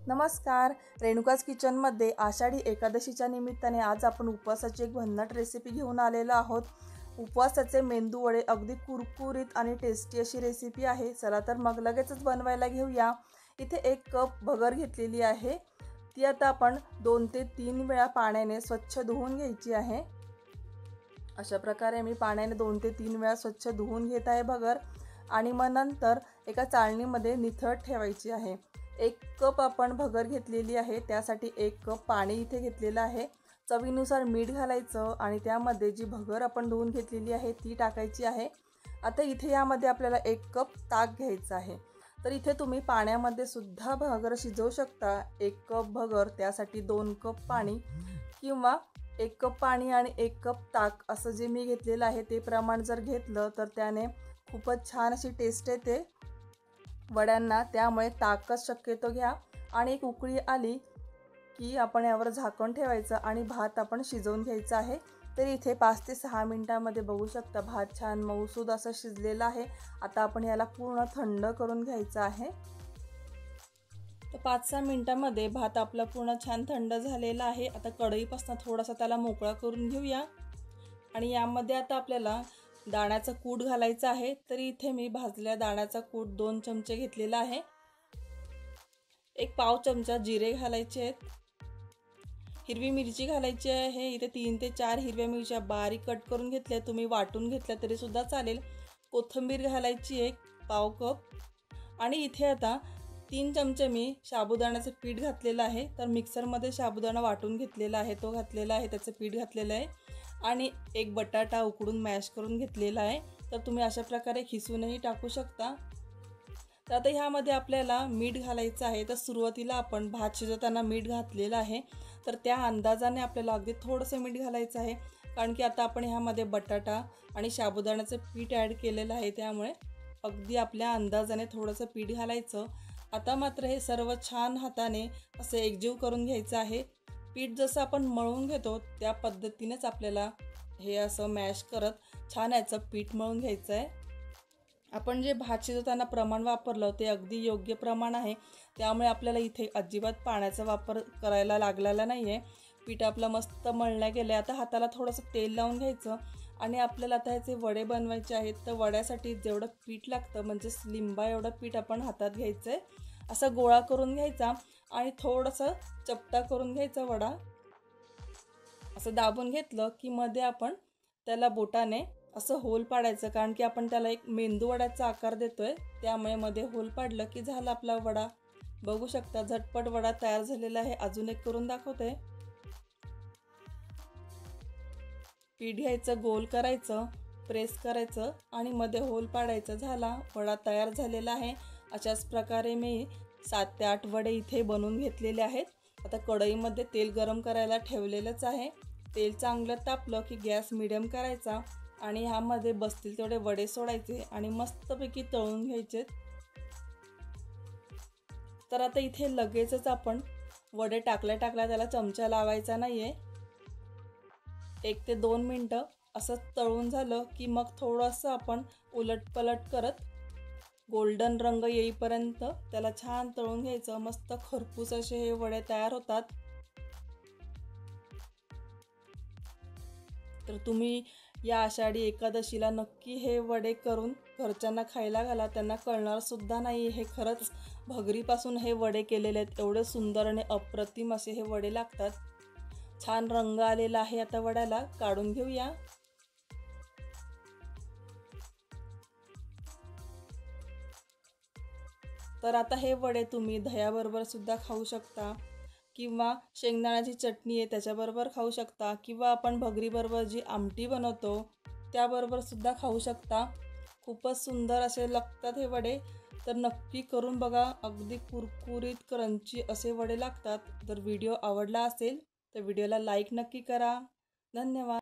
नमस्कार, रेणुकाज किचनमध्ये आषाढी एकादशीच्या निमित्ताने आज आपण उपवासाची एक भन्नाट रेसिपी घेऊन आलेलो आहोत। उपवासाचे मेंदू वडे अगदी कुरकुरीत आणि टेस्टी अशी रेसिपी आहे। चला तर मग लगेचच बनवायला घेऊया। इथे 1 कप भगर घेतलेली आहे। ती आता आपण 2 ते 3 वेळा पाण्याने स्वच्छ धुवून घ्यायची आहे। अशा प्रकारे मी पाण्याने 2 ते 3 वेळा स्वच्छ धुवून घेत आहे भगर आणि मग नंतर एका चाळणीमध्ये निथळत ठेवायची आहे। 1 कप आपण भगर घेतलेली आहे, त्यासाठी 1 कप पाणी इथे घेतलेलं आहे। चवीनुसार मीठ घालायचं आणि त्यामध्ये जी भगर आपण धुवून घेतलेली आहे ती टाकायची आहे। आता इथे यामध्ये आपल्याला 1 कप ताक घ्यायचं आहे। तर इथे तुम्ही पाण्यामध्ये सुद्धा भगर शिजवू शकता। 1 कप भगर त्यासाठी 2 कप पाणी किंवा 1 कप पाणी आणि 1 कप ताक असं जे मी घेतलेलं आहे ते प्रमाण जर घेतलं तर त्याने खूपच छान अशी टेस्ट येते वड्यांना। त्यामुळे ताकच शक्यतो घ्या आणि एक उकळी आली की आपण यावर झाकण ठेवायचं आणि भात आपण शिजवून घ्यायचा आहे। तर इथे 5 ते 6 मिनिटांमध्ये बघू शकता भात छान मऊसूद असं शिजलेला आहे। आता आपण याला पूर्ण थंड करून घ्यायचं आहे। तर 5-6 मिनिटांमध्ये भात आपला पूर्ण छान थंड झालेला आहे। आता कढईपासून थोडासा त्याला मोकळा करून घेऊया आणि यामध्ये आता आपल्याला दाण्याचा कूट घालायचा आहे। तर इथे मी भाजलेल्या दाण्याचा कूट 2 चमचे घेतलेला आहे। एक पाव चमचा जिरे घालायचे आहेत। हिरवी मिरची घालायची आहे। इथे 3 ते 4 हिरव्या मिरच्या बारीक कट करून घेतल्या, तुम्ही वाटून घेतल्या तरी सुद्धा चालेल। कोथिंबीर घालायची एक पाव कप आणि इथे आता 3 चमचे मी साबुदाण्याचं पीठ घातलेलं आहे। तर मिक्सरमध्ये साबुदाणा वाटून घेतलेला आहे तो घातलेला आहे, त्याचं पीठ घातलेलं आहे आणि एक बटाटा उकडून मॅश करून घेतलेला आहे। तर तुम्ही अशा प्रकारे खिसूनही टाकू शकता। तर आता ह्यामध्ये आपल्याला मीठ घालायचं आहे। तर सुरुवातीला आपण भात शिजवताना मीठ घातलेलं आहे, तर त्या अंदाजाने आपल्याला अगदी थोडंसं मीठ घालायचं आहे, कारण की आता आपण ह्यामध्ये बटाटा आणि साबुदाण्याचं पीठ ॲड केलेलं आहे, त्यामुळे अगदी आपल्या अंदाजाने थोडंसं पीठ घालायचं। आता मात्र हे सर्व छान हाताने असं एकजीव करून घ्यायचं आहे। पीठ जसं आपण मळून घेतो त्या पद्धतीनेच आपल्याला हे असं मॅश करत छान याचं पीठ मळून घ्यायचं आहे। आपण जे भात शिजवताना प्रमाण वापरलं ते अगदी योग्य प्रमाण आहे, त्यामुळे आपल्याला इथे अजिबात पाण्याचा वापर करायला लागलेला नाही आहे। पीठ आपलं मस्त मळलं गेलं। आता हाताला थोडंसं तेल लावून घ्यायचं आणि आपल्याला आता ह्याचे वडे बनवायचे आहेत। तर वड्यासाठी जेवढं पीठ लागतं म्हणजे लिंबा एवढं पीठ आपण हातात घ्यायचं आहे, असं गोळा करून घ्यायचा आणि थोडंसं चपटा करून घ्यायचा वडा। असं दाबून घेतलं की मध्ये आपण त्याला बोटाने असं होल पाडायचं, कारण की आपण त्याला एक मेंदू वड्याचा आकार देतोय, त्यामुळे मध्ये होल पाडलं की झाला आपला वडा। बघू शकता झटपट वडा तयार झालेला आहे। अजून एक करून दाखवते। पीठ घ्यायचं, गोल करायचं, प्रेस करायचं आणि मध्ये होल पाडायचं, झाला वडा तयार झालेला आहे। अशाच प्रकारे मी 7 ते 8 वडे इथे बनवून घेतलेले आहेत। आता कढईमध्ये तेल गरम करायला ठेवलेलंच आहे। तेल चांगलं तापलं की गॅस मीडियम करायचा आणि ह्यामध्ये बसतील तेवढे वडे सोडायचे आणि मस्तपैकी तळून घ्यायचे। तर आता इथे लगेचच आपण वडे टाकल्या त्याला चमचा लावायचा नाहीये। 1 ते 2 मिनिटं असं तळून झालं की मग थोडंसं आपण उलटपलट करत गोल्डन रंग येईपर्यंत त्याला छान तळून घ्यायचं। मस्त खरपूस असे हे वडे तयार होतात। तर तुम्ही या आषाढी एकादशीला नक्की हे वडे करून घरच्यांना खायला घाला, त्यांना कळणार सुद्धा नाही हे खरंच भगरीपासून हे वडे केलेले आहेत। एवढे सुंदर आणि अप्रतिम असे हे वडे लागतात। छान रंग आलेला आहे। आता वड्याला काढून घेऊया। तर आता हे वडे तुम्ही दह्याबरोबर सुद्धा खाऊ शकता किंवा शेंगदाण्याची चटणी आहे त्याच्याबरोबर खाऊ शकता किंवा आपण भगरीबरोबर जी आमटी बनवतो त्याबरोबर सुद्धा खाऊ शकता। खूपच सुंदर असे लागतात हे वडे। तर नक्की करून बघा, अगदी कुरकुरीत क्रंची असे वडे लागतात। जर व्हिडिओ आवडला असेल तर व्हिडिओला लाईक नक्की करा। धन्यवाद।